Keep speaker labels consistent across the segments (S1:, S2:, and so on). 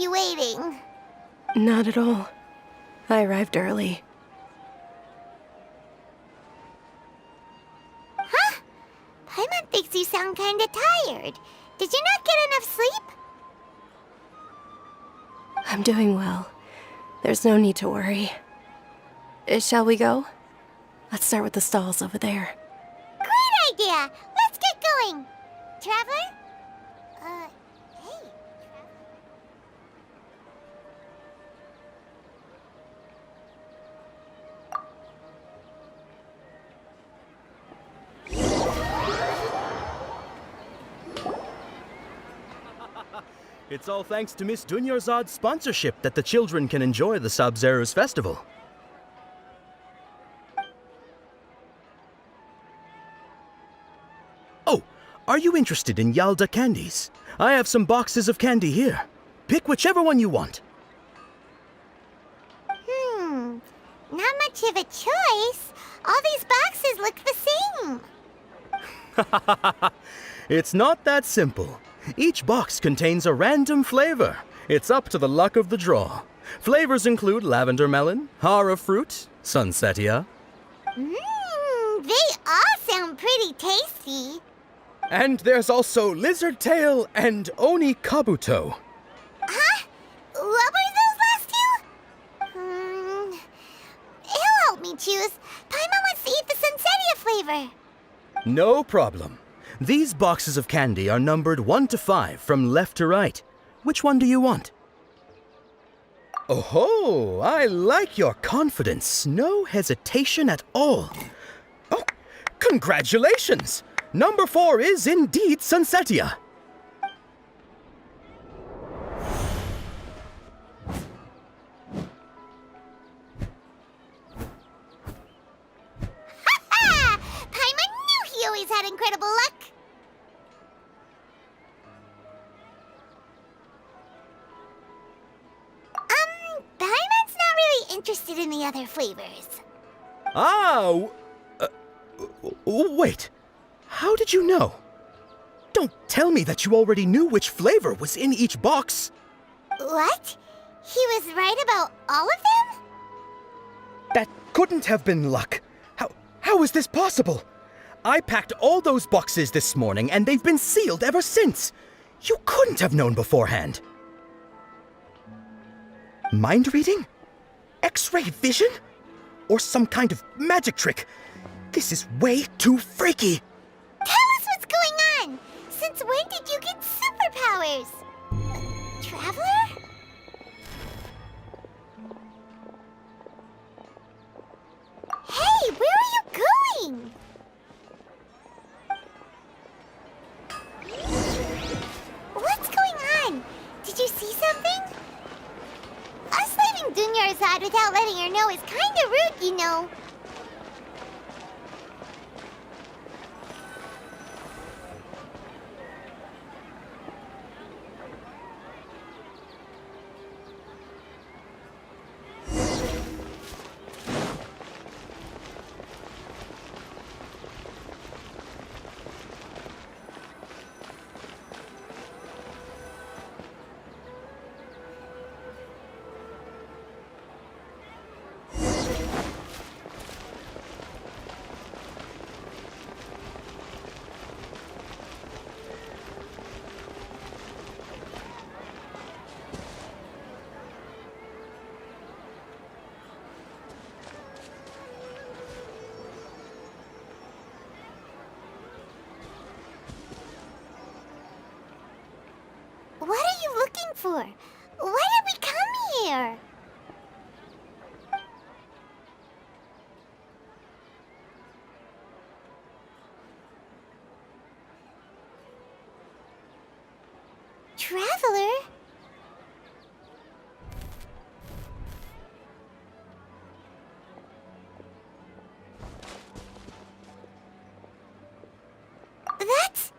S1: you waiting.
S2: Not at all. I arrived early.
S1: Huh? Paimon thinks you sound kinda tired. Did you not get enough sleep?
S2: I'm doing well. There's no need to worry. Shall we go? Let's start with the stalls over there.
S1: Great idea! Let's get going! Traveler? Hey.
S3: It's all thanks to Miss Dunyarzad's sponsorship that the children can enjoy the Sabzeruz festival. Oh, are you interested in Yalda candies? I have some boxes of candy here. Pick whichever one you want.
S1: Not much of a choice. All these boxes look the same.
S3: It's not that simple. Each box contains a random flavor. It's up to the luck of the draw. Flavors include lavender melon, hara fruit, sunsetia.
S1: They all sound pretty tasty.
S3: And there's also lizard tail and oni kabuto.
S1: Huh? What were those last two? He'll help me choose. Paimon wants to eat the sunsetia flavor.
S3: No problem. These boxes of candy are numbered 1 to 5 from left to right. Which one do you want? Oh, I like your confidence. No hesitation at all. Oh, congratulations! Number 4 is indeed sunsetia.
S1: Ha! Paimon knew he always had incredible luck. Paimon's not really interested in the other flavors.
S3: Wait. How did you know? Don't tell me that you already knew which flavor was in each box.
S1: What? He was right about all of them?
S3: That couldn't have been luck. How is this possible? I packed all those boxes this morning and they've been sealed ever since. You couldn't have known beforehand. Mind reading? X-ray vision? Or some kind of magic trick? This is way too freaky.
S1: Tell us what's going on! Since when did you get superpowers? Traveler? Hey, where are you going? What's going on? Did you see something? Us leaving Dunyarzad without letting her know is kinda rude, you know. What are you looking for? Why did we come here? Traveler? That's...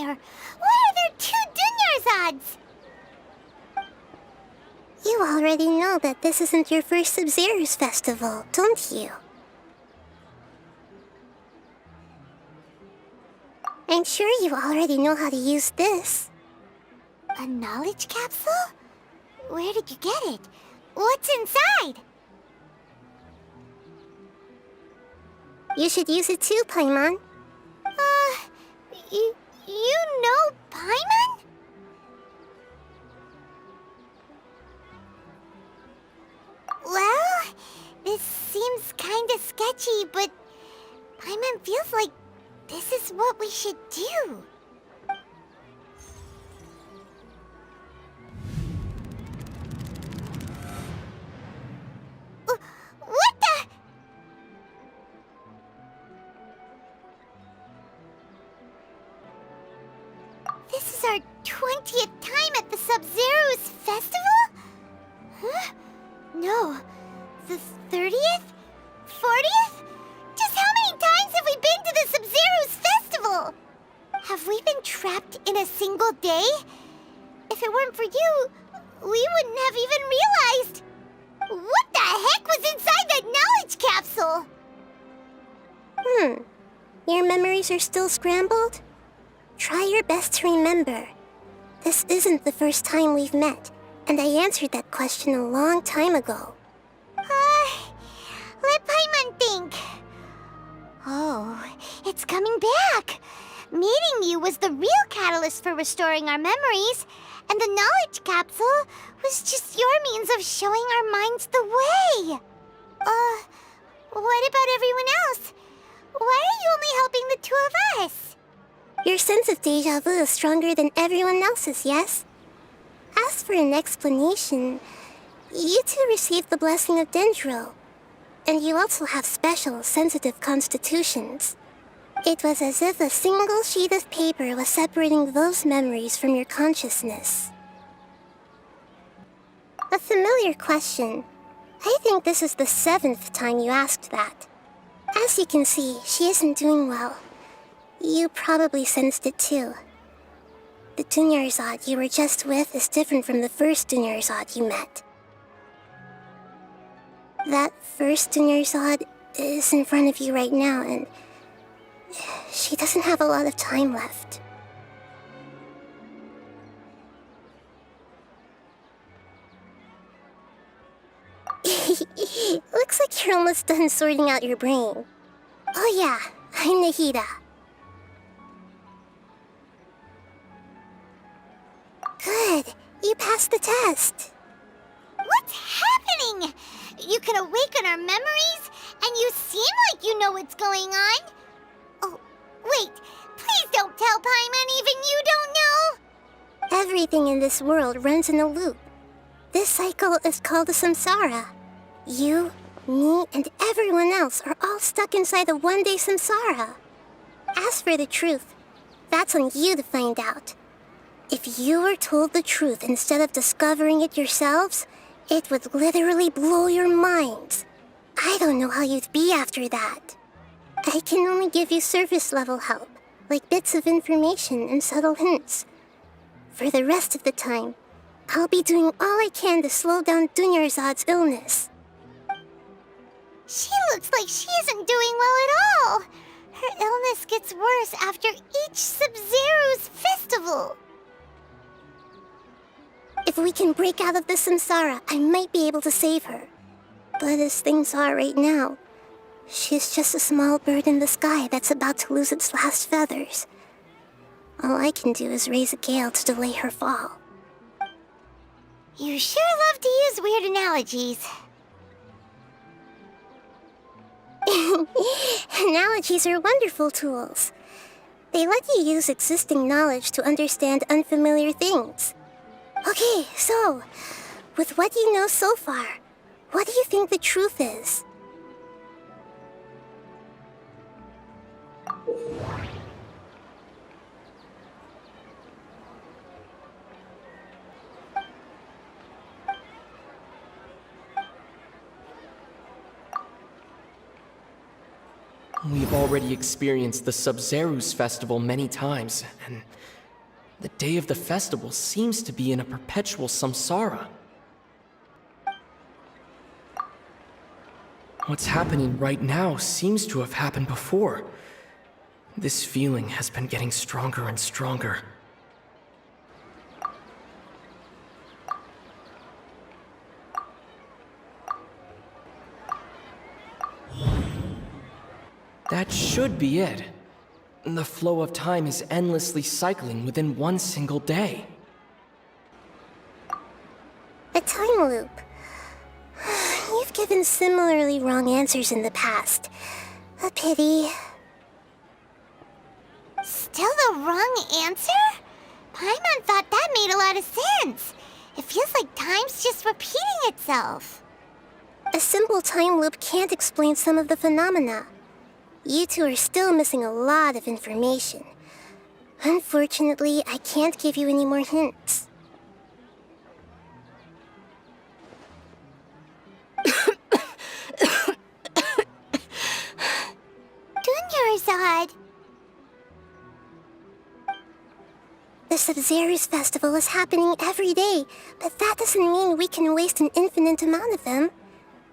S1: there? Why are there 2 Dunyarzad's?
S4: You already know that this isn't your first Sub-Zero's festival, don't you? I'm sure you already know how to use this.
S1: A knowledge capsule? Where did you get it? What's inside?
S4: You should use it too, Paimon.
S1: You know Paimon? Well, this seems kinda sketchy, but Paimon feels like this is what we should do. What the? This is our 20th time at the Sub-Zero's festival? Huh? No. The 30th? 40th? Just how many times have we been to the Sub-Zero's festival? Have we been trapped in a single day? If it weren't for you, we wouldn't have even realized. What the heck was inside that knowledge capsule?
S4: Your memories are still scrambled? Try your best to remember. This isn't the first time we've met, and I answered that question a long time ago.
S1: Let Paimon think. Oh, it's coming back. Meeting you was the real catalyst for restoring our memories, and the knowledge capsule was just your means of showing our minds the way. What about everyone else? Why are you only helping the 2 of us?
S4: Your sense of deja vu is stronger than everyone else's, yes? As for an explanation, you two received the blessing of dendro, and you also have special, sensitive constitutions. It was as if a single sheet of paper was separating those memories from your consciousness. A familiar question. I think this is the 7th time you asked that. As you can see, she isn't doing well. You probably sensed it too. The Dunyarzad you were just with is different from the first Dunyarzad you met. That first Dunyarzad is in front of you right now, and she doesn't have a lot of time left. Looks like you're almost done sorting out your brain. Oh yeah, I'm Nahida. Good, you passed the test.
S1: What's happening? You can awaken our memories, and you seem like you know what's going on. Oh, wait, please don't tell Paimon even you don't know.
S4: Everything in this world runs in a loop. This cycle is called a samsara. You, me, and everyone else are all stuck inside a one-day samsara. As for the truth, that's on you to find out. If you were told the truth instead of discovering it yourselves, it would literally blow your minds. I don't know how you'd be after that. I can only give you surface-level help, like bits of information and subtle hints. For the rest of the time, I'll be doing all I can to slow down Dunyarzad's illness.
S1: She looks like she isn't doing well at all. Her illness gets worse after each Sub-Zero's festival.
S4: If we can break out of the samsara, I might be able to save her. But as things are right now, she's just a small bird in the sky that's about to lose its last feathers. All I can do is raise a gale to delay her fall.
S1: You sure love to use weird analogies.
S4: Analogies are wonderful tools. They let you use existing knowledge to understand unfamiliar things. Okay, so, with what you know so far, what do you think the truth is?
S5: We've already experienced the Sub-Zero's festival many times, and The day of the festival seems to be in a perpetual samsara. What's happening right now seems to have happened before. This feeling has been getting stronger and stronger. That should be it. The flow of time is endlessly cycling within one single day.
S4: A time loop. You've given similarly wrong answers in the past. A pity.
S1: Still the wrong answer? Paimon thought that made a lot of sense. It feels like time's just repeating itself.
S4: A simple time loop can't explain some of the phenomena. You two are still missing a lot of information. Unfortunately, I can't give you any more hints.
S1: Dunyarzad.
S4: The Sabzeruz festival is happening every day, but that doesn't mean we can waste an infinite amount of them.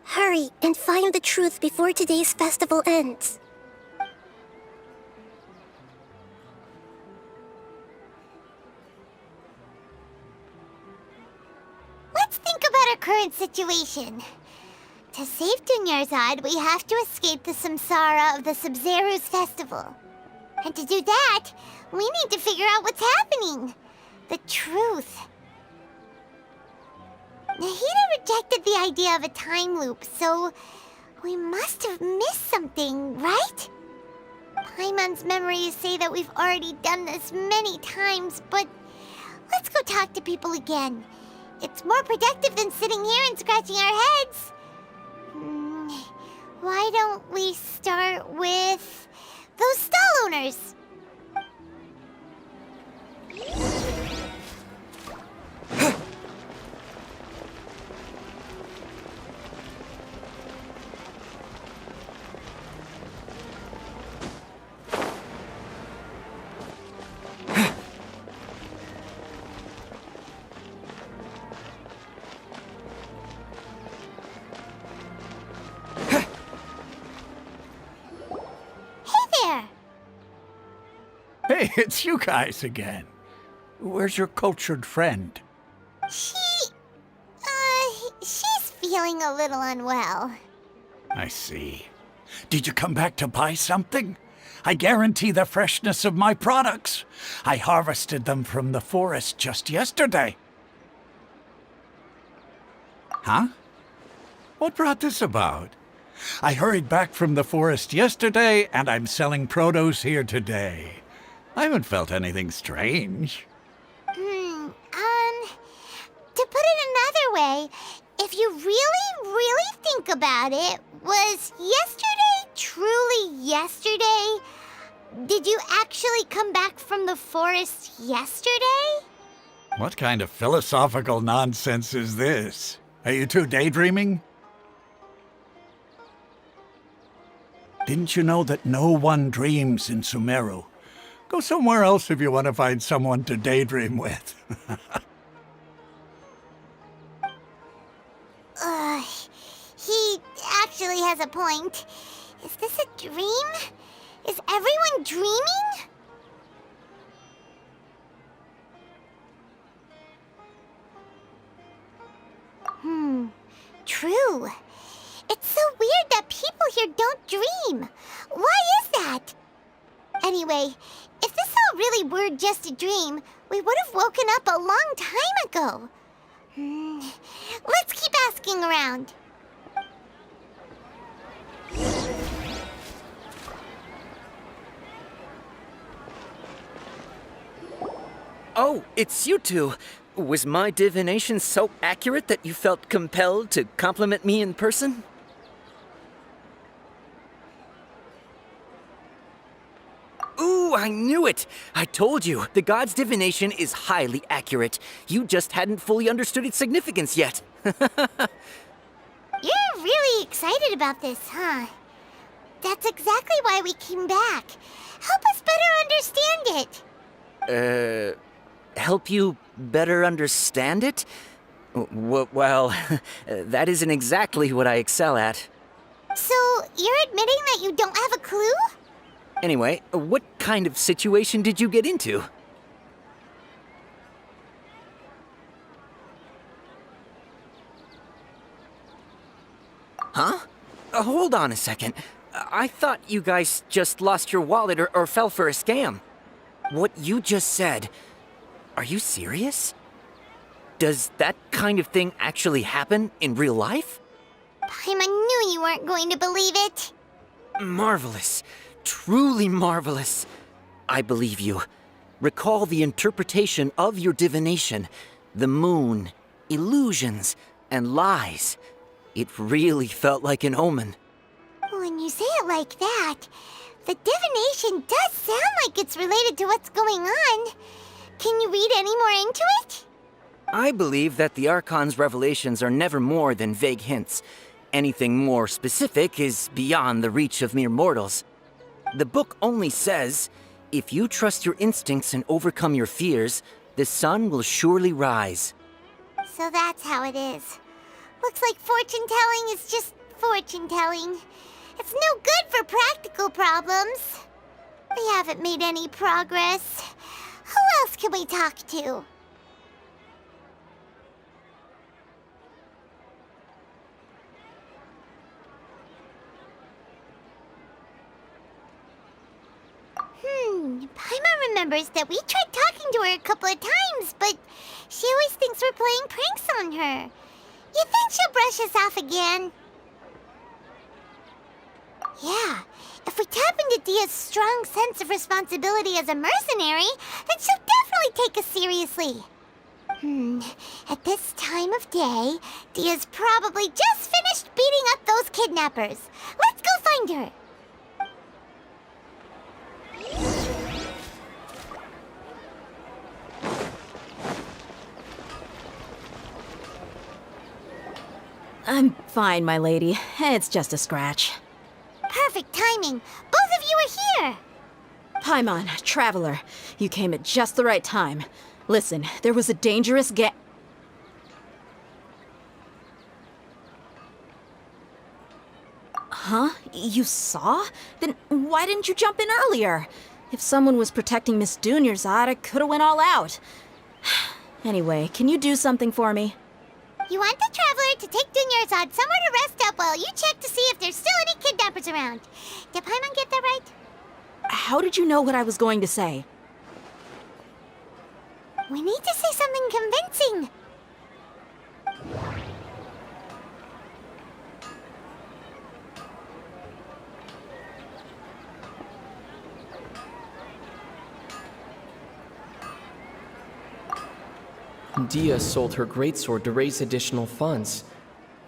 S4: Hurry and find the truth before today's festival ends.
S1: Let's think about our current situation. To save Dunyarzad, we have to escape the Samsara of the Sabzeruz festival. And to do that, we need to figure out what's happening. The truth. Nahida rejected the idea of a time loop, so we must have missed something, right? Paimon's memories say that we've already done this many times, but let's go talk to people again. It's more productive than sitting here and scratching our heads. Why don't we start with those stall owners?
S6: Hey, it's you guys again. Where's your cultured friend?
S1: She's feeling a little unwell.
S6: I see. Did you come back to buy something? I guarantee the freshness of my products. I harvested them from the forest just yesterday. Huh? What brought this about? I hurried back from the forest yesterday, and I'm selling produce here today. I haven't felt anything strange.
S1: To put it another way, if you really think about it, was yesterday truly yesterday? Did you actually come back from the forest yesterday?
S6: What kind of philosophical nonsense is this? Are you two daydreaming? Didn't you know that no one dreams in Sumeru? Go somewhere else if you want to find someone to daydream with.
S1: He actually has a point. Is this a dream? Is everyone dreaming? True. It's so weird that people here don't dream. Why is that? Anyway, if this all really were just a dream, we would have woken up a long time ago. Let's keep asking around.
S7: Oh, it's you two. Was my divination so accurate that you felt compelled to compliment me in person? Ooh, I knew it! I told you, the god's divination is highly accurate. You just hadn't fully understood its significance yet.
S1: You're really excited about this, huh? That's exactly why we came back. Help us better understand it.
S7: help you better understand it? Well, that isn't exactly what I excel at.
S1: So, you're admitting that you don't have a clue?
S7: Anyway, what kind of situation did you get into? Huh? Hold on a second. I thought you guys just lost your wallet or fell for a scam. What you just said, are you serious? Does that kind of thing actually happen in real life?
S1: Paimon knew you weren't going to believe it.
S7: Marvelous. Truly marvelous. I believe you. Recall the interpretation of your divination, the moon, illusions, and lies. It really felt like an omen.
S1: When you say it like that, the divination does sound like it's related to what's going on. Can you read any more into it?
S7: I believe that the Archon's revelations are never more than vague hints. Anything more specific is beyond the reach of mere mortals. The book only says, if you trust your instincts and overcome your fears, the sun will surely rise.
S1: So that's how it is. Looks like fortune-telling is just fortune-telling. It's no good for practical problems. We haven't made any progress. Who else can we talk to? Paimon remembers that we tried talking to her a couple of times, but she always thinks we're playing pranks on her. You think she'll brush us off again? Yeah, if we tap into Dia's strong sense of responsibility as a mercenary, then she'll definitely take us seriously. At this time of day, Dia's probably just finished beating up those kidnappers. Let's go find her.
S8: I'm fine, my lady. It's just a scratch.
S1: Perfect timing. Both of you are here.
S8: Paimon, traveler, you came at just the right time. Listen, there was a dangerous Huh? You saw? Then why didn't you jump in earlier? If someone was protecting Miss Dunyarzad, I could have went all out. Anyway, can you do something for me?
S1: You want the traveler to take Dunyarzad somewhere to rest up while you check to see if there's still any kidnappers around. Did Paimon get that right?
S8: How did you know what I was going to say?
S1: We need to say something convincing.
S5: Dia sold her greatsword to raise additional funds.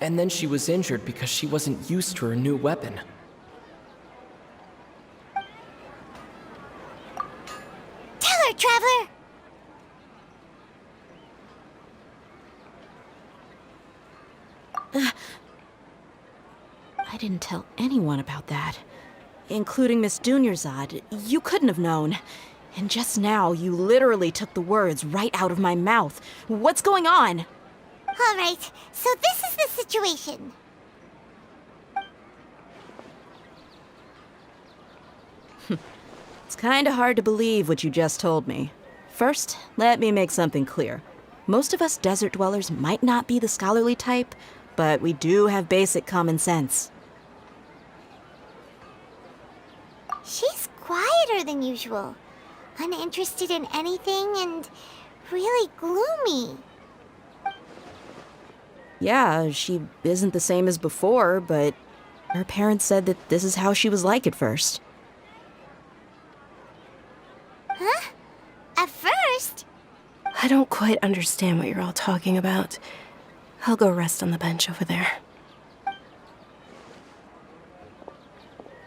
S5: And then she was injured because she wasn't used to her new weapon.
S1: Tell her, traveler!
S8: I didn't tell anyone about that. Including Miss Dunyarzad. You couldn't have known. And just now, you literally took the words right out of my mouth. What's going on?
S1: All right, so this is the situation.
S8: It's kinda hard to believe what you just told me. First, let me make something clear. Most of us desert dwellers might not be the scholarly type, but we do have basic common sense.
S1: She's quieter than usual. Uninterested in anything and really gloomy.
S8: Yeah, she isn't the same as before, but her parents said that this is how she was like at first.
S1: Huh? At first?
S2: I don't quite understand what you're all talking about. I'll go rest on the bench over there.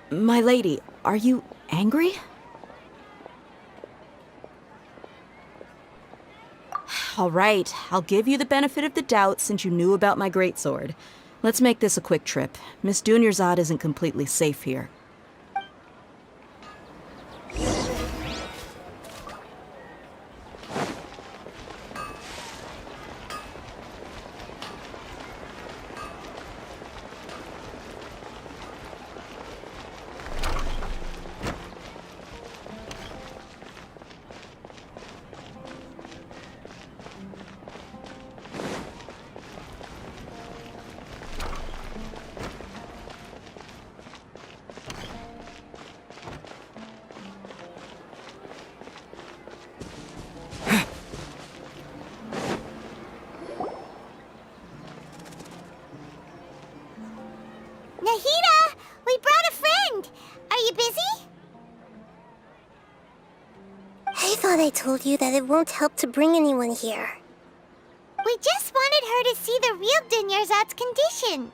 S8: My lady, are you angry? All right, I'll give you the benefit of the doubt since you knew about my greatsword. Let's make this a quick trip. Miss Dunyarzad isn't completely safe here.
S1: We brought a friend. Are you busy?
S4: I thought I told you that it won't help to bring anyone here.
S1: We just wanted her to see the real Dunyarzad's condition.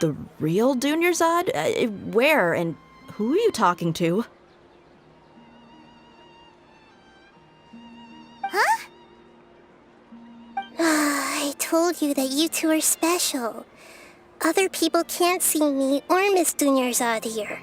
S8: The real Dunyarzad? Where and who are you talking to?
S1: Huh?
S4: I told you that you two are special. Other people can't see me or Miss Dunyarzad here.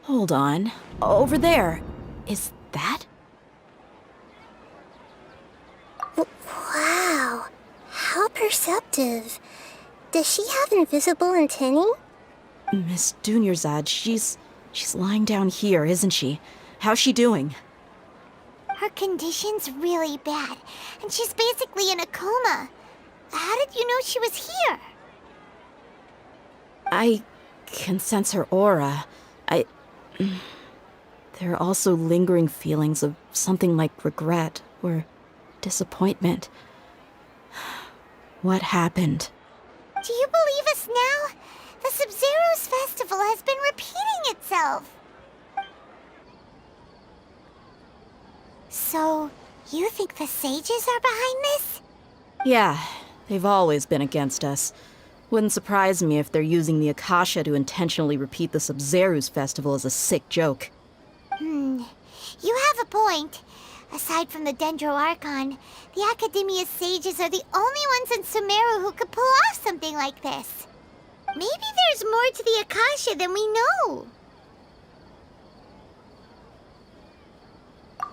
S8: Hold on. Over there. Is that?
S4: Wow. How perceptive. Does she have invisible antennae?
S8: Miss Dunyarzad, she's lying down here, isn't she? How's she doing?
S1: Her condition's really bad, and she's basically in a coma. How did you know she was here?
S8: I can sense her aura. There are also lingering feelings of something like regret or disappointment. What happened?
S1: Do you believe us now? The Sub-Zero's festival has been repeating itself. So, you think the sages are behind this?
S8: Yeah, they've always been against us. Wouldn't surprise me if they're using the Akasha to intentionally repeat the Sub-Zero's festival as a sick joke.
S1: You have a point. Aside from the Dendro Archon, the Academia's sages are the only ones in Sumeru who could pull off something like this. Maybe there's more to the Akasha than we know.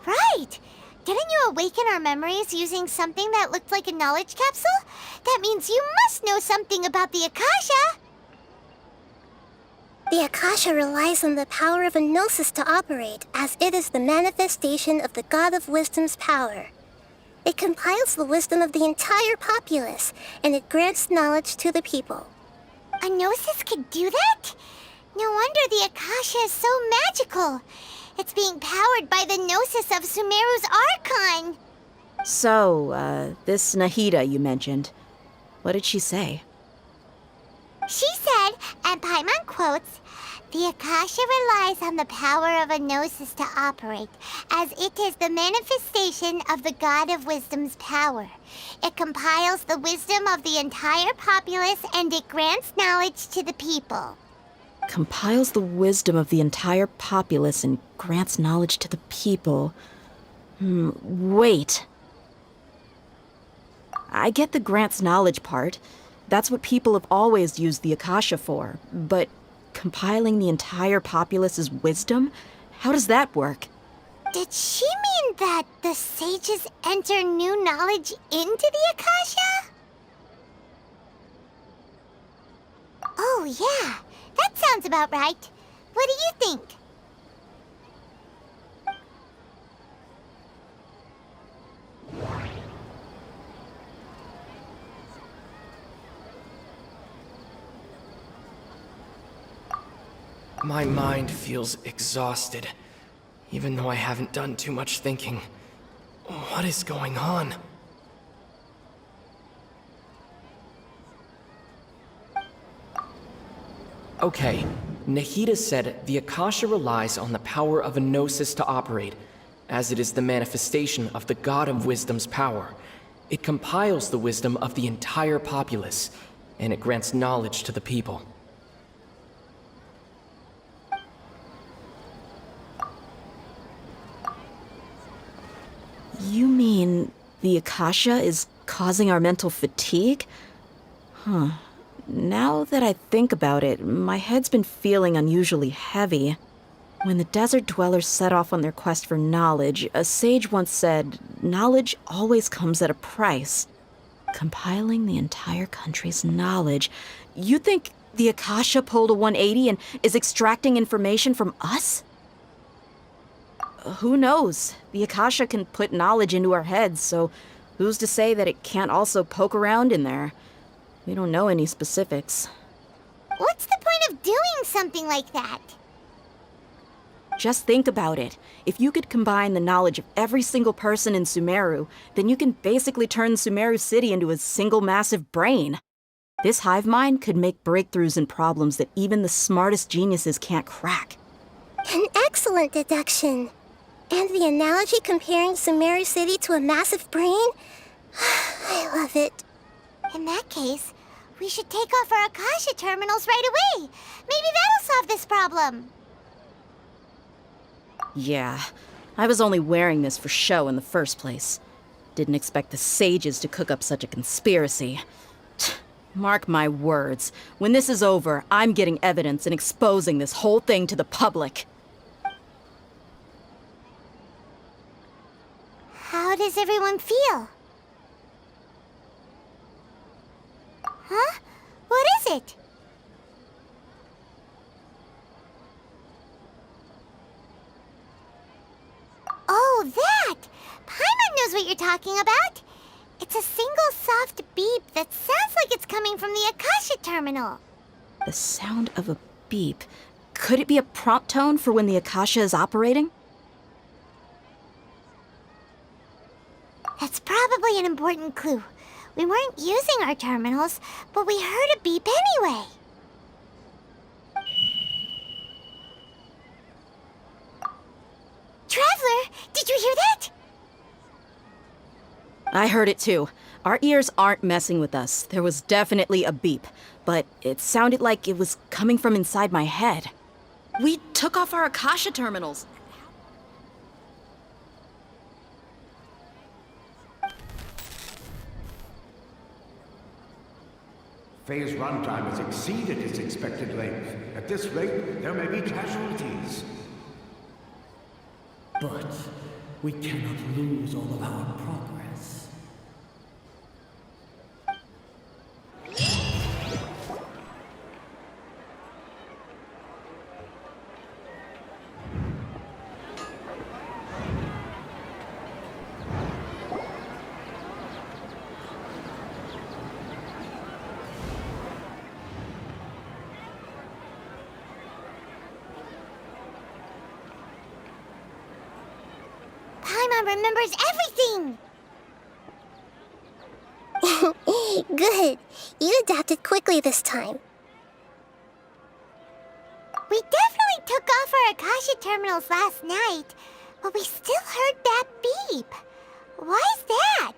S1: Right! Didn't you awaken our memories using something that looked like a knowledge capsule? That means you must know something about the Akasha!
S4: The Akasha relies on the power of a gnosis to operate, as it is the manifestation of the God of Wisdom's power. It compiles the wisdom of the entire populace, and it grants knowledge to the people.
S1: A gnosis could do that? No wonder the Akasha is so magical. It's being powered by the gnosis of Sumeru's archon.
S8: So, this Nahida you mentioned, what did she say?
S1: She said, and Paimon quotes, "The Akasha relies on the power of a gnosis to operate, as it is the manifestation of the God of Wisdom's power. It compiles the wisdom of the entire populace and it grants knowledge to the people."
S8: Compiles the wisdom of the entire populace and grants knowledge to the people. Wait. I get the grants knowledge part. That's what people have always used the Akasha for. But compiling the entire populace's wisdom? How does that work?
S1: Did she mean that the sages enter new knowledge into the Akasha? Oh, yeah. That sounds about right. What do you think?
S5: My mind feels exhausted, even though I haven't done too much thinking. What is going on? Okay, Nahida said the Akasha relies on the power of a gnosis to operate, as it is the manifestation of the God of Wisdom's power. It compiles the wisdom of the entire populace, and it grants knowledge to the people.
S8: You mean the Akasha is causing our mental fatigue? Huh. Now that I think about it, my head's been feeling unusually heavy. When the desert dwellers set off on their quest for knowledge, a sage once said, knowledge always comes at a price. Compiling the entire country's knowledge. You think the Akasha pulled a 180 and is extracting information from us? Who knows? The Akasha can put knowledge into our heads, so who's to say that it can't also poke around in there? We don't know any specifics.
S1: What's the something like that.
S8: Just think about it. If you could combine the knowledge of every single person in Sumeru, then you can basically turn Sumeru City into a single massive brain. This hive mind could make breakthroughs in problems that even the smartest geniuses can't crack.
S4: An excellent deduction. And the analogy comparing Sumeru City to a massive brain? I love it.
S1: In that case, we should take off our Akasha terminals right away. Maybe that'll solve this problem.
S8: Yeah, I was only wearing this for show in the first place. Didn't expect the sages to cook up such a conspiracy. Mark my words, when this is over, I'm getting evidence and exposing this whole thing to the public.
S1: How does everyone feel? Huh? What is it? Oh, that! Paimon knows what you're talking about. It's a single soft beep that sounds like it's coming from the Akasha terminal.
S8: The sound of a beep. Could it be a prompt tone for when the Akasha is operating?
S1: That's probably an important clue. We weren't using our terminals, but we heard a beep anyway. Traveler, did you hear that?
S8: I heard it too. Our ears aren't messing with us. There was definitely a beep, but it sounded like it was coming from inside my head. We took off our Akasha terminals.
S9: Phase runtime has exceeded its expected length. At this rate, there may be casualties.
S10: But we cannot lose all of our progress.
S1: Paimon remembers everything!
S4: Good. You adapted quickly this time.
S1: We definitely took off our Akasha terminals last night, but we still heard that beep. Why is that?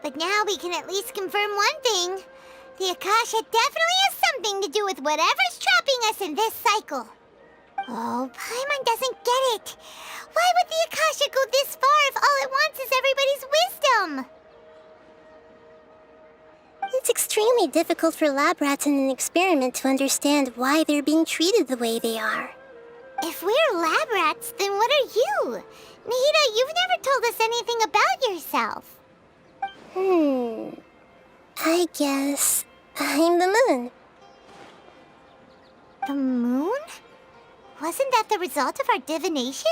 S1: But now we can at least confirm one thing. The Akasha definitely has something to do with whatever's trapping us in this cycle. Oh, Paimon doesn't get it. Why would the Akasha go this far if all it wants is everybody's wisdom?
S4: It's extremely difficult for lab rats in an experiment to understand why they're being treated the way they are.
S1: If we're lab rats, then what are you? Nahida, you've never told us anything about yourself.
S4: I guess I'm the moon.
S1: The moon? Wasn't that the result of our divination?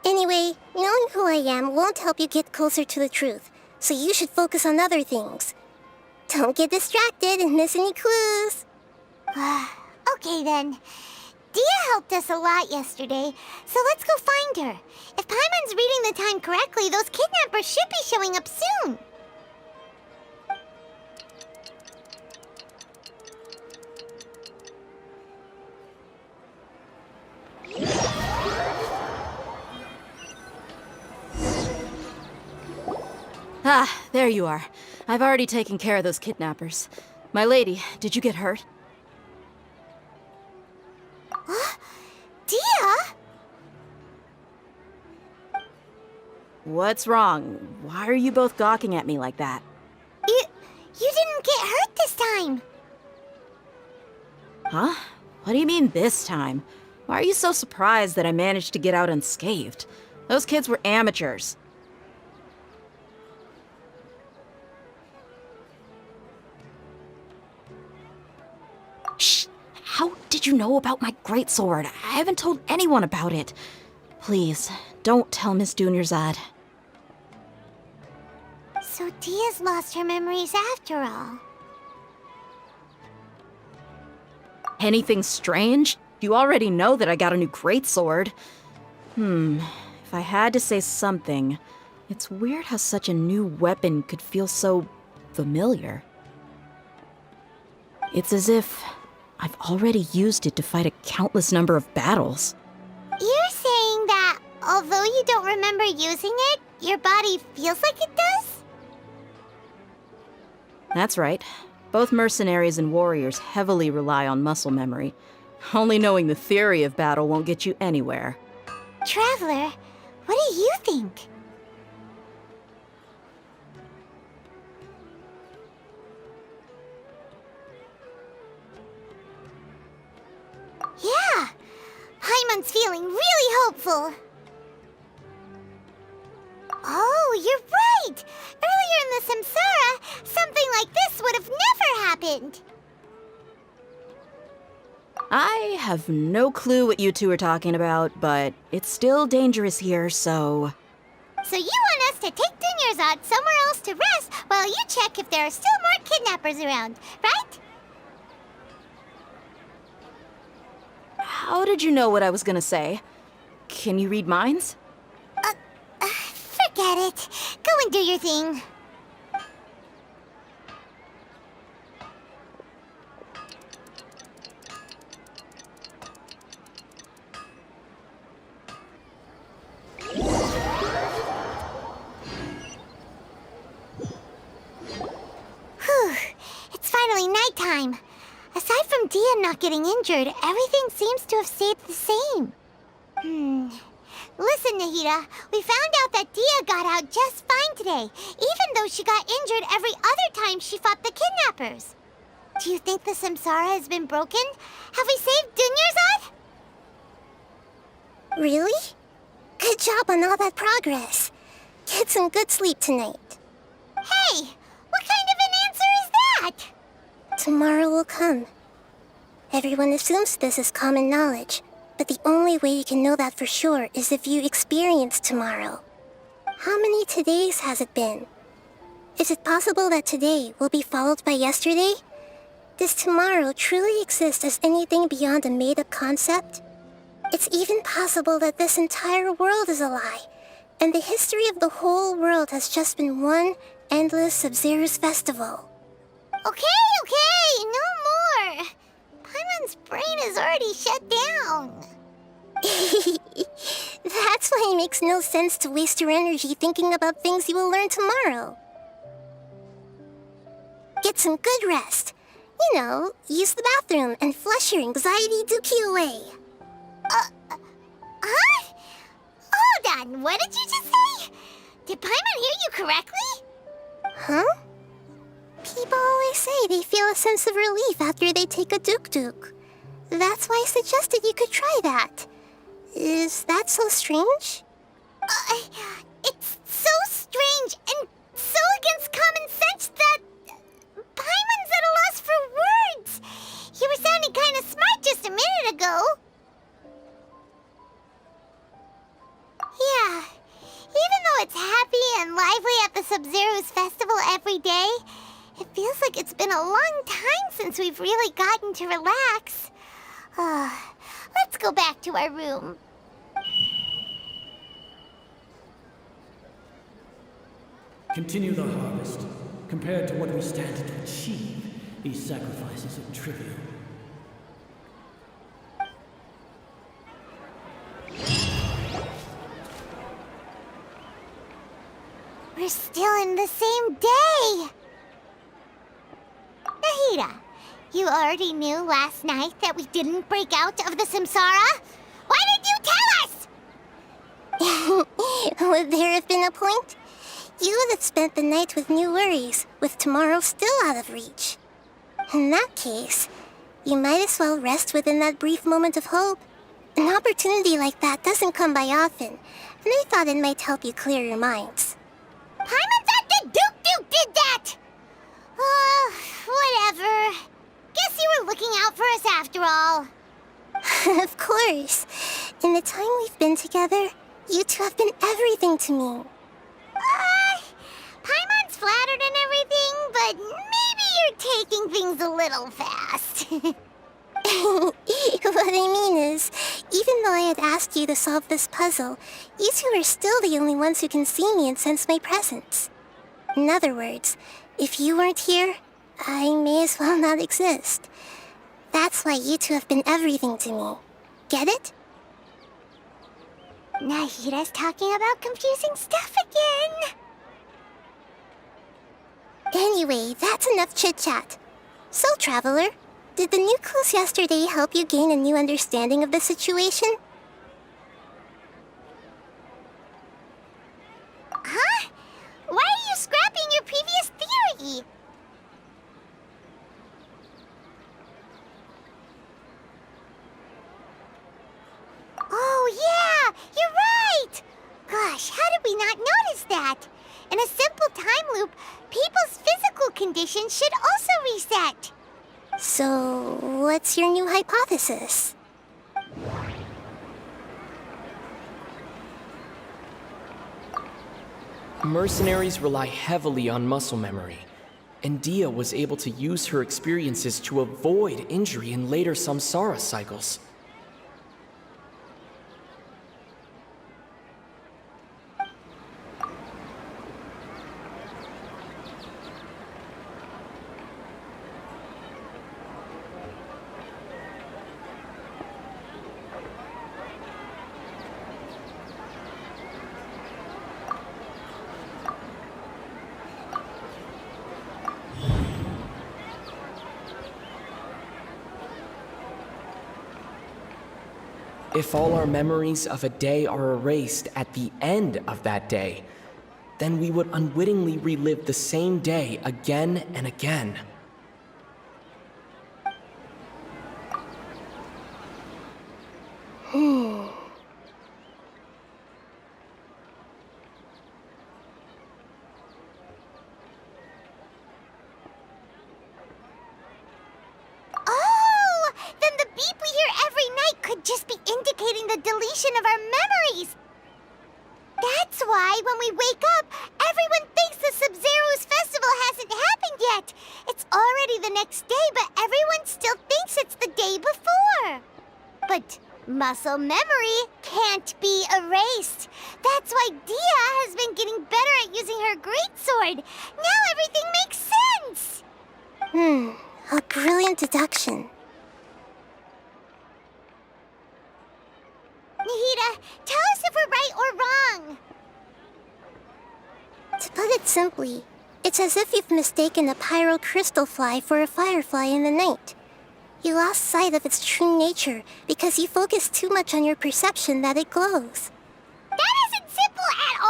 S4: Anyway, knowing who I am won't help you get closer to the truth, so you should focus on other things. Don't get distracted and miss any clues.
S1: Okay then. Dia helped us a lot yesterday, so let's go find her. If Paimon's reading the time correctly, those kidnappers should be showing up soon.
S8: Ah, there you are. I've already taken care of those kidnappers. My lady, did you get hurt?
S1: Dia?
S8: What's wrong? Why are you both gawking at me like that?
S1: You didn't get hurt this time.
S8: Huh? What do you mean this time? Why are you so surprised that I managed to get out unscathed? Those kids were amateurs. Shh! How did you know about my greatsword? I haven't told anyone about it. Please, don't tell Miss Dunyarzad.
S1: So Dia's lost her memories after all.
S8: Anything strange? You already know that I got a new greatsword. If I had to say something, it's weird how such a new weapon could feel so familiar. It's as if I've already used it to fight a countless number of battles.
S1: You're saying that although you don't remember using it, your body feels like it does?
S8: That's right. Both mercenaries and warriors heavily rely on muscle memory. Only knowing the theory of battle won't get you anywhere.
S1: Traveler, what do you think? Yeah, Paimon's feeling really hopeful. Oh, you're right! Earlier in the Samsara, something like this would have never happened.
S8: I have no clue what you two are talking about, but it's still dangerous here, so...
S1: So you want us to take Dunyarzad somewhere else to rest while you check if there are still more kidnappers around, right?
S8: How did you know what I was gonna say? Can you read minds?
S1: Forget it. Go and do your thing. Whew. It's finally nighttime. Aside from Dia not getting injured, everything seems to have stayed the same. Listen, Nahida, we found out that Dia got out just fine today, even though she got injured every other time she fought the kidnappers. Do you think the Samsara has been broken? Have we saved Dunyarzad?
S4: Really? Good job on all that progress. Get some good sleep tonight.
S1: Hey, what kind of an answer is that?
S4: Tomorrow will come. Everyone assumes this is common knowledge, but the only way you can know that for sure is if you experience tomorrow. How many todays has it been? Is it possible that today will be followed by yesterday? Does tomorrow truly exist as anything beyond a made-up concept? It's even possible that this entire world is a lie, and the history of the whole world has just been one endless Sub-Zero's festival.
S1: Okay, no more. Paimon's brain is already shut down.
S4: That's why it makes no sense to waste your energy thinking about things you will learn tomorrow. Get some good rest. You know, use the bathroom and flush your anxiety dookie away.
S1: Huh? Hold on, what did you just say? Did Paimon hear you correctly?
S4: Huh? People always say they feel a sense of relief after they take a duk-duk. That's why I suggested you could try that. Is that so strange?
S1: It's so strange and so against common sense that Paimon's at a loss for words. You were sounding kind of smart just a minute ago. Yeah, even though it's happy and lively at the Sub-Zero's festival every day, it feels like it's been a long time since we've really gotten to relax. Let's go back to our room.
S10: Continue the harvest. Compared to what we stand to achieve, these sacrifices are trivial.
S1: We're still in the same day! Nahida, you already knew last night that we didn't break out of the Samsara? Why did you tell us?
S4: Would there have been a point? You would have spent the night with new worries, with tomorrow still out of reach. In that case, you might as well rest within that brief moment of hope. An opportunity like that doesn't come by often, and I thought it might help you clear your minds.
S1: Paimon thought the Duke did that! Whatever. Guess you were looking out for us after all.
S4: Of course. In the time we've been together, you two have been everything to me.
S1: Paimon's things a little fast.
S4: What I mean is, even though I had asked you to solve this puzzle, you two are still the only ones who can see me and sense my presence. In other words, if you weren't here, I may as well not exist. That's why you two have been everything to me. Get it?
S1: Nahida's talking about confusing stuff again.
S4: Anyway, that's enough chit-chat. So, Traveler, did the new clues yesterday help you gain a new understanding of the situation?
S1: Huh? Why are you scrapping your previous theory? Oh yeah, you're right! Gosh, how did we not notice that? In a simple time loop, people's physical conditions should also reset.
S4: So, what's your new hypothesis?
S5: Mercenaries rely heavily on muscle memory, and Dia was able to use her experiences to avoid injury in later Samsara cycles. If all our memories of a day are erased at the end of that day, then we would unwittingly relive the same day again and again.
S1: Oh! Then the beep we hear every night could just be indicating the deletion of our memories. That's why when we wake up, everyone thinks the Sub-Zero's festival hasn't happened yet. It's already the next day, but everyone still thinks it's the day before. But muscle memory can't be erased. That's why Dia has been getting better at using her greatsword. Now everything makes sense.
S4: A brilliant deduction.
S1: Nahida, tell us if we're right or wrong.
S4: To put it simply, it's as if you've mistaken a pyro crystal fly for a firefly in the night. You lost sight of its true nature because you focused too much on your perception that it glows.
S1: That isn't simple at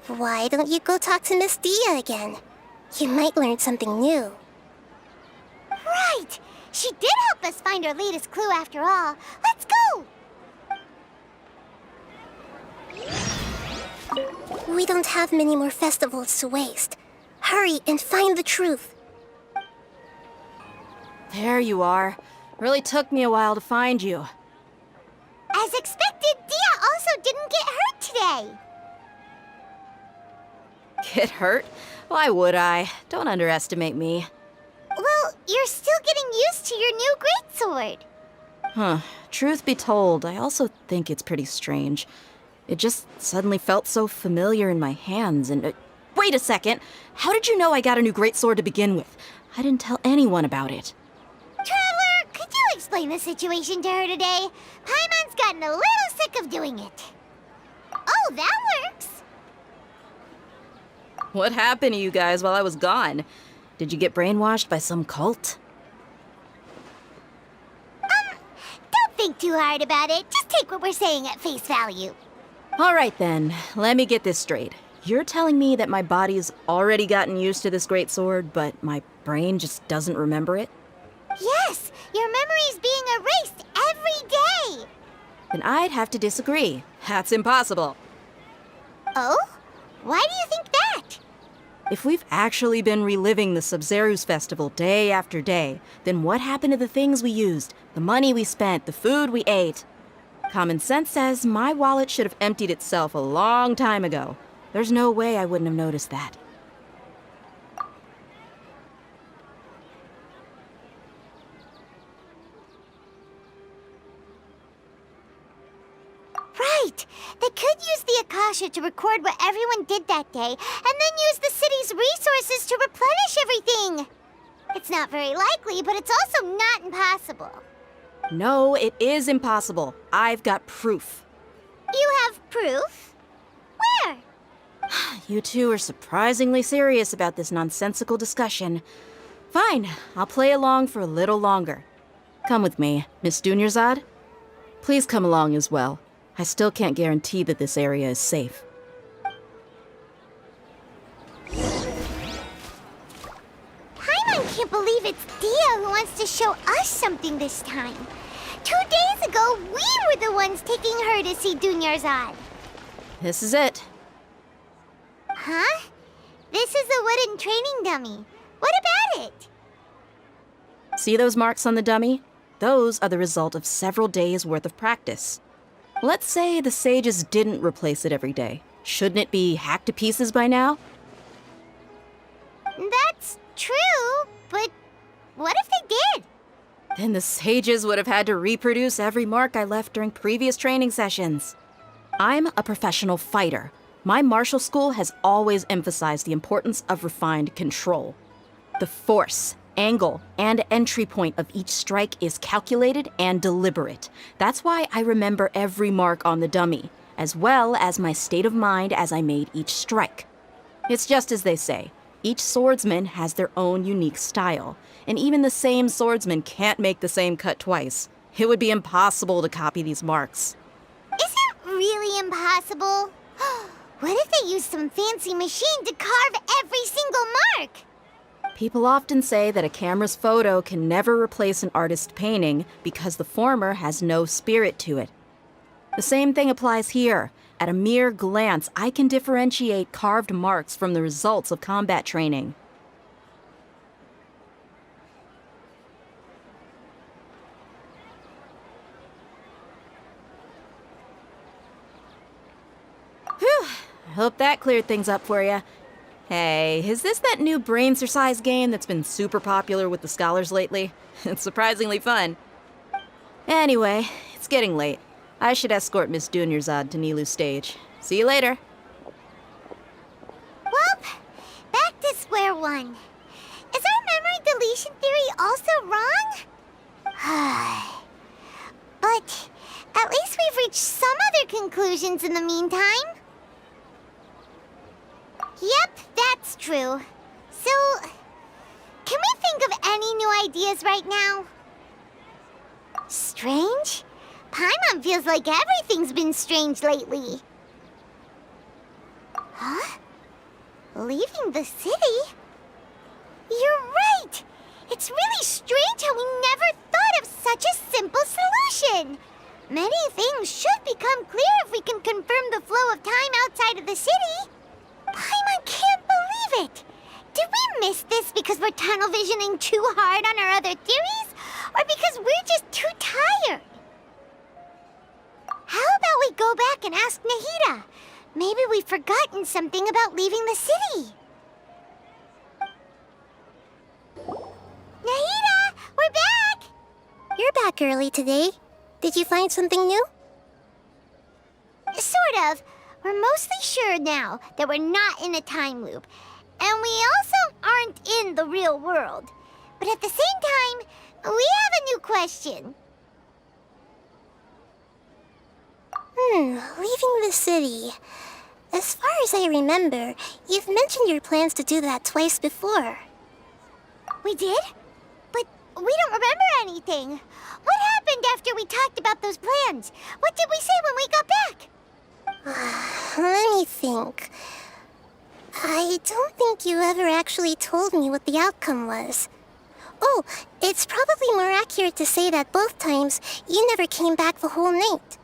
S1: all.
S4: Why don't you go talk to Miss Dia again? You might learn something new.
S1: Right. She did help us find our latest clue after all. Let's go.
S4: We don't have many more festivals to waste. Hurry and find the truth.
S8: There you are. Really took me a while to find you.
S1: As expected, Dia also didn't get hurt today.
S8: Get hurt? Why would I? Don't underestimate me.
S1: Well, you're still getting used to your new greatsword.
S8: Huh. Truth be told, I also think it's pretty strange. It just suddenly felt so familiar in my hands and... wait a second! How did you know I got a new greatsword to begin with? I didn't tell anyone about it.
S1: Traveler, could you explain the situation to her today? Paimon's gotten a little sick of doing it. Oh, that works.
S8: What happened to you guys while I was gone? Did you get brainwashed by some cult?
S1: Don't think too hard about it. Just take what we're saying at face value.
S8: All right then, let me get this straight. You're telling me that my body's already gotten used to this greatsword, but my brain just doesn't remember it?
S1: Yes, your memory's being erased every day.
S8: Then I'd have to disagree. That's impossible.
S1: Oh? Why do you think that?
S8: If we've actually been reliving the Sub-Zeru's festival day after day, then what happened to the things we used, the money we spent, the food we ate? Common sense says my wallet should have emptied itself a long time ago. There's no way I wouldn't have noticed that.
S1: They could use the Akasha to record what everyone did that day, and then use the city's resources to replenish everything. It's not very likely, but it's also not impossible.
S8: No, it is impossible. I've got proof.
S1: You have proof? Where?
S8: You two are surprisingly serious about this nonsensical discussion. Fine, I'll play along for a little longer. Come with me, Miss Dunyarzad. Please come along as well. I still can't guarantee that this area is safe.
S1: Paimon can't believe it's Dia who wants to show us something this time. 2 days ago, we were the ones taking her to see Dunyarzad.
S8: This is it.
S1: Huh? This is a wooden training dummy. What about it?
S8: See those marks on the dummy? Those are the result of several days' worth of practice. Let's say the sages didn't replace it every day. Shouldn't it be hacked to pieces by now?
S1: That's true, but what if they did?
S8: Then the sages would have had to reproduce every mark I left during previous training sessions. I'm a professional fighter. My martial school has always emphasized the importance of refined control. The force, angle, and entry point of each strike is calculated and deliberate. That's why I remember every mark on the dummy, as well as my state of mind as I made each strike. It's just as they say, each swordsman has their own unique style, and even the same swordsman can't make the same cut twice. It would be impossible to copy these marks.
S1: Is it really impossible? What if they used some fancy machine to carve every single mark?
S8: People often say that a camera's photo can never replace an artist's painting because the former has no spirit to it. The same thing applies here. At a mere glance, I can differentiate carved marks from the results of combat training. Whew, I hope that cleared things up for you. Hey, is this that new brain-exercise game that's been super popular with the scholars lately? It's surprisingly fun. Anyway, it's getting late. I should escort Miss Dunyarzad to Nilu's stage. See you later.
S1: Well, back to square one. Is our memory deletion theory also wrong? But at least we've reached some other conclusions in the meantime. Yep, that's true. So, can we think of any new ideas right now? Strange? Paimon feels like everything's been strange lately. Huh? Leaving the city? You're right! It's really strange how we never thought of such a simple solution! Many things should become clear if we can confirm the flow of time outside of the city. Paimon can't believe it! Did we miss this because we're tunnel visioning too hard on our other theories? Or because we're just too tired? How about we go back and ask Nahida? Maybe we've forgotten something about leaving the city. Nahida, we're back!
S4: You're back early today. Did you find something new?
S1: Sort of. We're mostly sure now that we're not in a time loop. And we also aren't in the real world. But at the same time, we have a new question.
S4: Leaving the city. As far as I remember, you've mentioned your plans to do that twice before.
S1: We did? But we don't remember anything. What happened after we talked about those plans? What did we say when we got back?
S4: Let me think. I don't think you ever actually told me what the outcome was. Oh, it's probably more accurate to say that both times you never came back the whole night.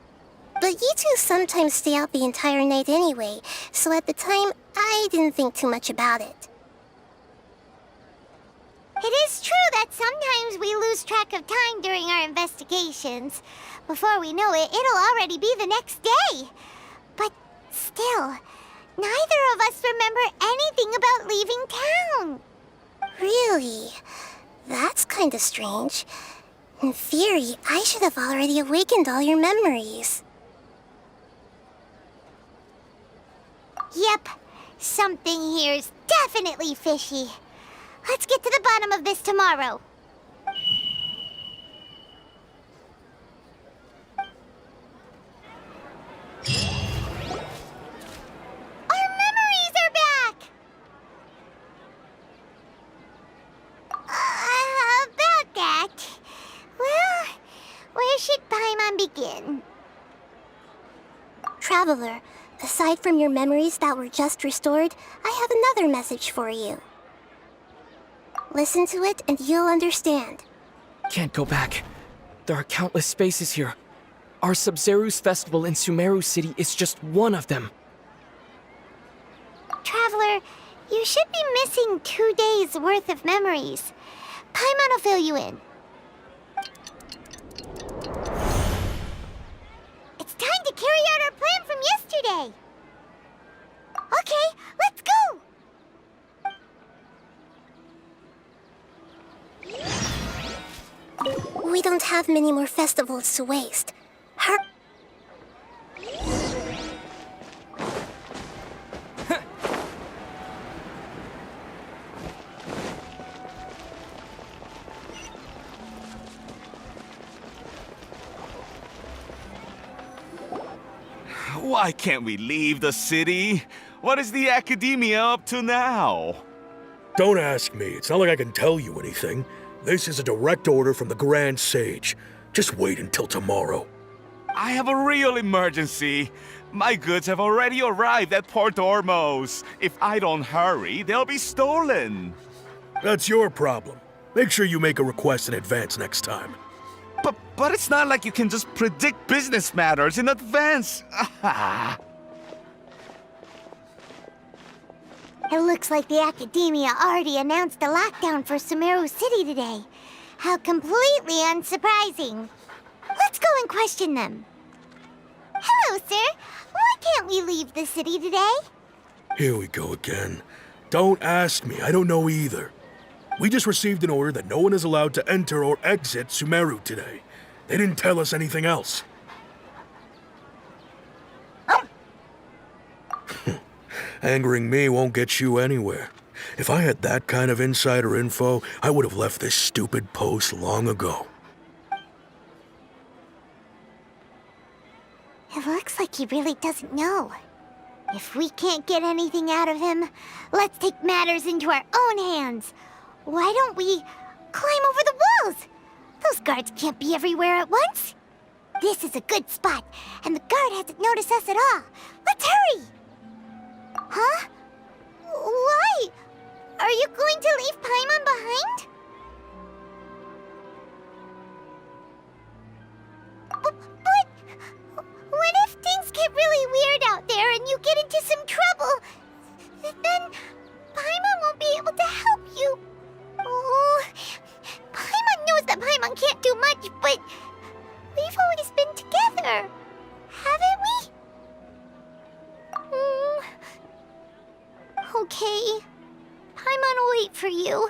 S4: But you two sometimes stay out the entire night anyway, so at the time, I didn't think too much about it.
S1: It is true that sometimes we lose track of time during our investigations. Before we know it, it'll already be the next day. But still, neither of us remember anything about leaving town.
S4: Really? That's kinda strange. In theory, I should have already awakened all your memories.
S1: Yep, something here's definitely fishy. Let's get to the bottom of this tomorrow. Our memories are back! About that. Well, where should Paimon begin?
S4: Traveler, aside from your memories that were just restored, I have another message for you. Listen to it and you'll understand.
S5: Can't go back. There are countless spaces here. Our Sub-Zeru's festival in Sumeru City is just one of them.
S1: Traveler, you should be missing 2 days worth of memories. Paimon will fill you in. It's time to carry out our plan from yesterday. Okay, let's go!
S4: We don't have many more festivals to waste.
S11: Why can't we leave the city? What is the academia up to now?
S12: Don't ask me. It's not like I can tell you anything. This is a direct order from the Grand Sage. Just wait until tomorrow.
S11: I have a real emergency. My goods have already arrived at Port Ormos. If I don't hurry, they'll be stolen.
S12: That's your problem. Make sure you make a request in advance next time.
S11: But it's not like you can just predict business matters in advance.
S1: It looks like the Academia already announced a lockdown for Sumeru City today. How completely unsurprising. Let's go and question them. Hello, sir. Why can't we leave the city today?
S12: Here we go again. Don't ask me. I don't know either. We just received an order that no one is allowed to enter or exit Sumeru today. They didn't tell us anything else. Angering me won't get you anywhere. If I had that kind of insider info, I would have left this stupid post long ago.
S1: It looks like he really doesn't know. If we can't get anything out of him, let's take matters into our own hands. Why don't we climb over the walls? Those guards can't be everywhere at once. This is a good spot, and the guard hasn't noticed us at all. Let's hurry! Huh? Why? Are you going to leave Paimon behind? But what if things get really weird out there and you get into some trouble? Then Paimon won't be able to help you. Oh, Paimon knows that Paimon can't do much, but we've always been together, haven't we? Okay. Paimon will wait for you.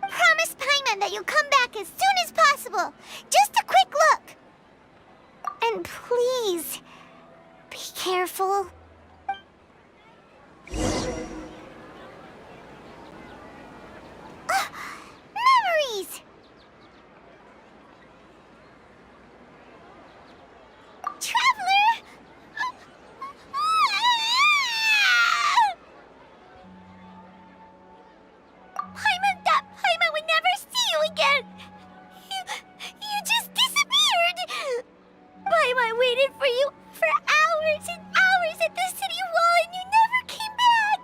S1: Promise Paimon that you'll come back as soon as possible. Just a quick look. And please, be careful. Memories! Traveler! Paimon thought Paimon would never see you again! You just disappeared! Paimon waited for you for hours and hours at the city wall and you never came back!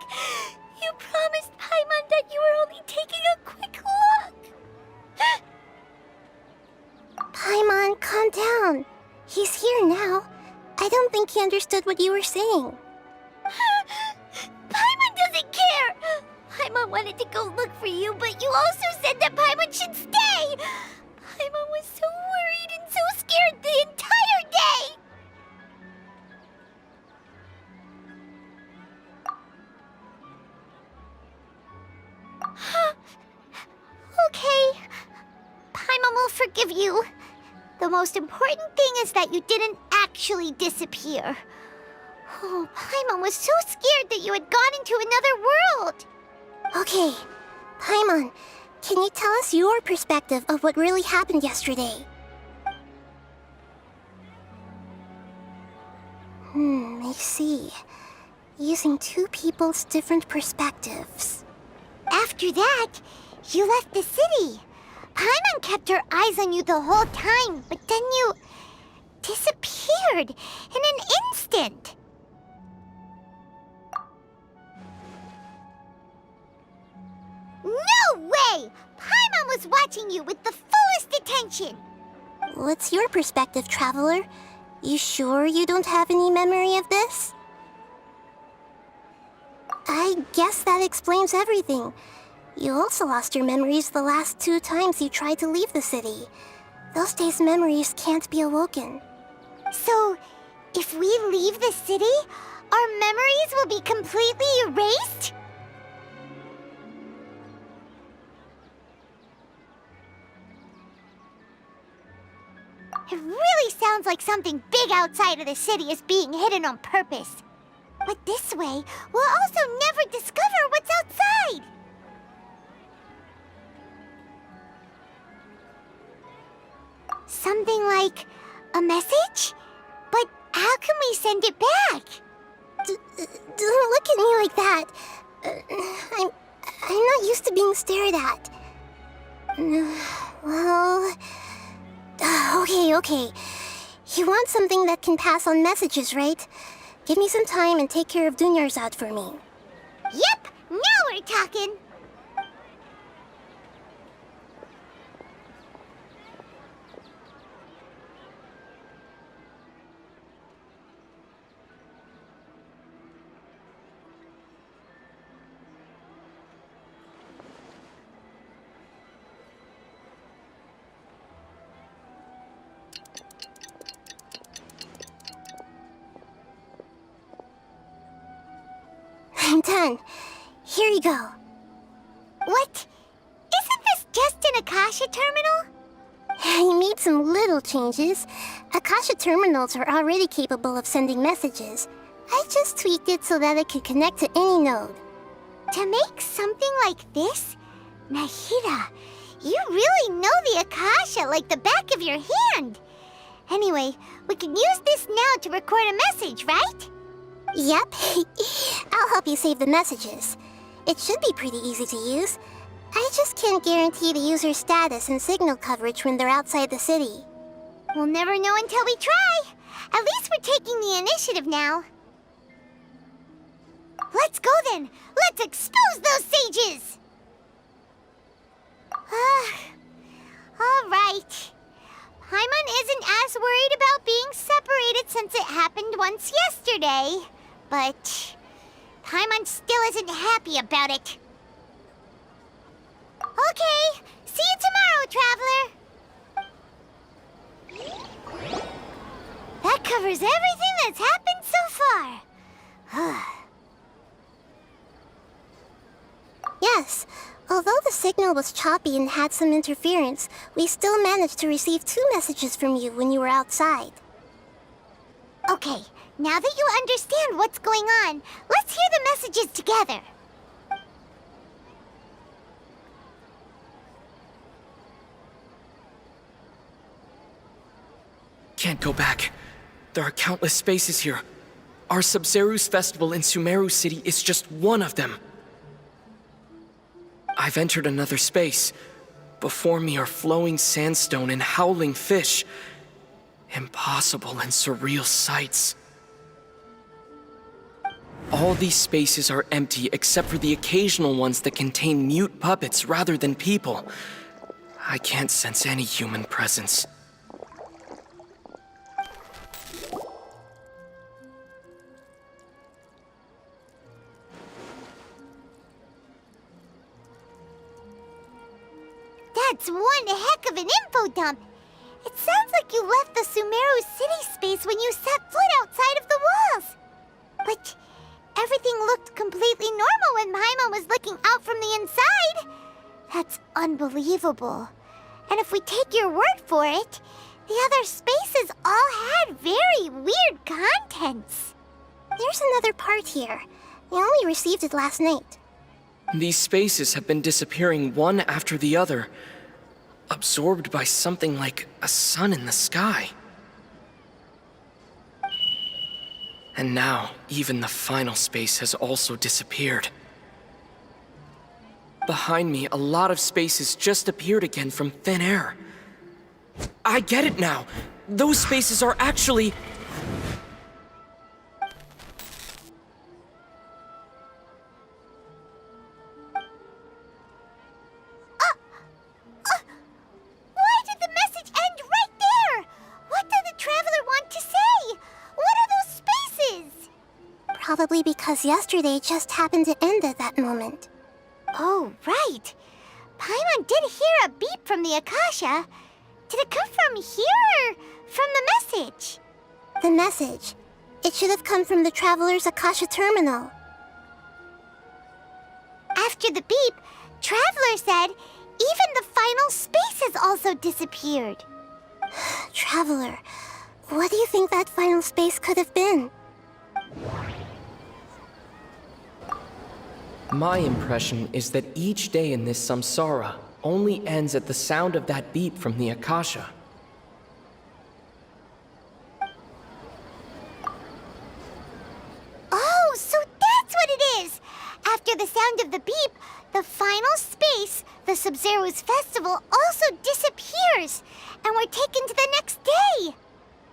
S1: You promised Paimon that you were only taking a quick look!
S4: Paimon, calm down. He's here now. I don't think he understood what you were saying.
S1: Paimon doesn't care! Paimon wanted to go look for you, but you also said that Paimon should stay! Paimon was so worried and so scared the entire day! Okay. Paimon will forgive you. The most important thing is that you didn't actually disappear. Oh, Paimon was so scared that you had gone into another world.
S4: Okay, Paimon, can you tell us your perspective of what really happened yesterday? I see. Using two people's different perspectives.
S1: After that, you left the city. Paimon kept her eyes on you the whole time, but then you disappeared in an instant. No way! Paimon was watching you with the fullest attention.
S4: What's your perspective, Traveler? You sure you don't have any memory of this? I guess that explains everything. You also lost your memories the last 2 times you tried to leave the city. Those days' memories can't be awoken.
S1: So, if we leave the city, our memories will be completely erased? It really sounds like something big outside of the city is being hidden on purpose. But this way, we'll also never discover what's outside. Something like a message? But how can we send it back?
S4: Don't look at me like that. I'm not used to being stared at. Well... Okay. You want something that can pass on messages, right? Give me some time and take care of Dunyarzad for me.
S1: Yep, now we're talking.
S4: I'm done. Here you go.
S1: What? Isn't this just an Akasha terminal?
S4: I made some little changes. Akasha terminals are already capable of sending messages. I just tweaked it so that it could connect to any node.
S1: To make something like this? Nahida, you really know the Akasha like the back of your hand. Anyway, we can use this now to record a message, right?
S4: Yep. I'll help you save the messages. It should be pretty easy to use. I just can't guarantee the user's status and signal coverage when they're outside the city.
S1: We'll never know until we try. At least we're taking the initiative now. Let's go then. Let's expose those sages. All right. Paimon isn't as worried about being separated since it happened once yesterday. But Paimon still isn't happy about it. Okay, see you tomorrow, Traveler. That covers everything that's happened so far.
S4: Yes, although the signal was choppy and had some interference, we still managed to receive 2 messages from you when you were outside.
S1: Okay, now that you understand what's going on, let's hear the messages together.
S5: Can't go back. There are countless spaces here. Our Sub-Zeru's festival in Sumeru City is just one of them. I've entered another space. Before me are flowing sandstone and howling fish. Impossible and surreal sights. All these spaces are empty except for the occasional ones that contain mute puppets rather than people. I can't sense any human presence.
S1: That's one heck of an info dump. It sounds like you left the Sumeru city space when you set foot outside of the walls. But everything looked completely normal when Paimon was looking out from the inside. That's unbelievable. And if we take your word for it, the other spaces all had very weird contents.
S4: There's another part here. I only received it last night.
S5: These spaces have been disappearing one after the other, absorbed by something like a sun in the sky. And now, even the final space has also disappeared. Behind me, a lot of spaces just appeared again from thin air. I get it now! Those spaces are actually...
S1: Why did the message end right there? What did the traveler want to say? What are those spaces?
S4: Probably because yesterday just happened to end at that moment.
S1: Oh, right. Paimon did hear a beep from the Akasha. Did it come from here or from the message?
S4: The message. It should have come from the Traveler's Akasha terminal.
S1: After the beep, Traveler said even the final space has also disappeared.
S4: Traveler, what do you think that final space could have been?
S5: My impression is that each day in this samsara only ends at the sound of that beep from the Akasha.
S1: Oh, so that's what it is! After the sound of the beep, the final space, the Sub-Zero's festival, also disappears, and we're taken to the next day.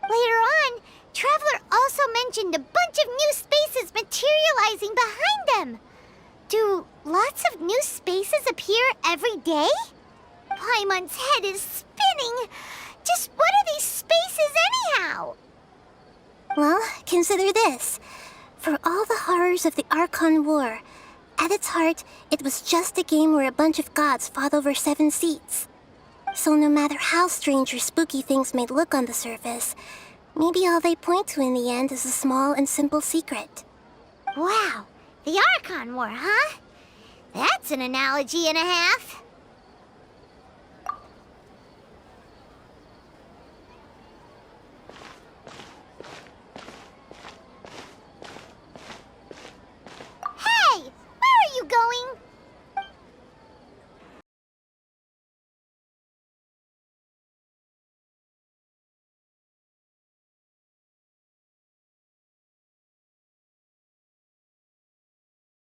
S1: Later on, Traveler also mentioned a bunch of new spaces materializing behind them. Do lots of new spaces appear every day? Paimon's head is spinning. Just what are these spaces anyhow?
S4: Well, consider this. For all the horrors of the Archon War, at its heart, it was just a game where a bunch of gods fought over 7 seats. So no matter how strange or spooky things may look on the surface, maybe all they point to in the end is a small and simple secret.
S1: Wow, the Archon War, huh? That's an analogy and a half.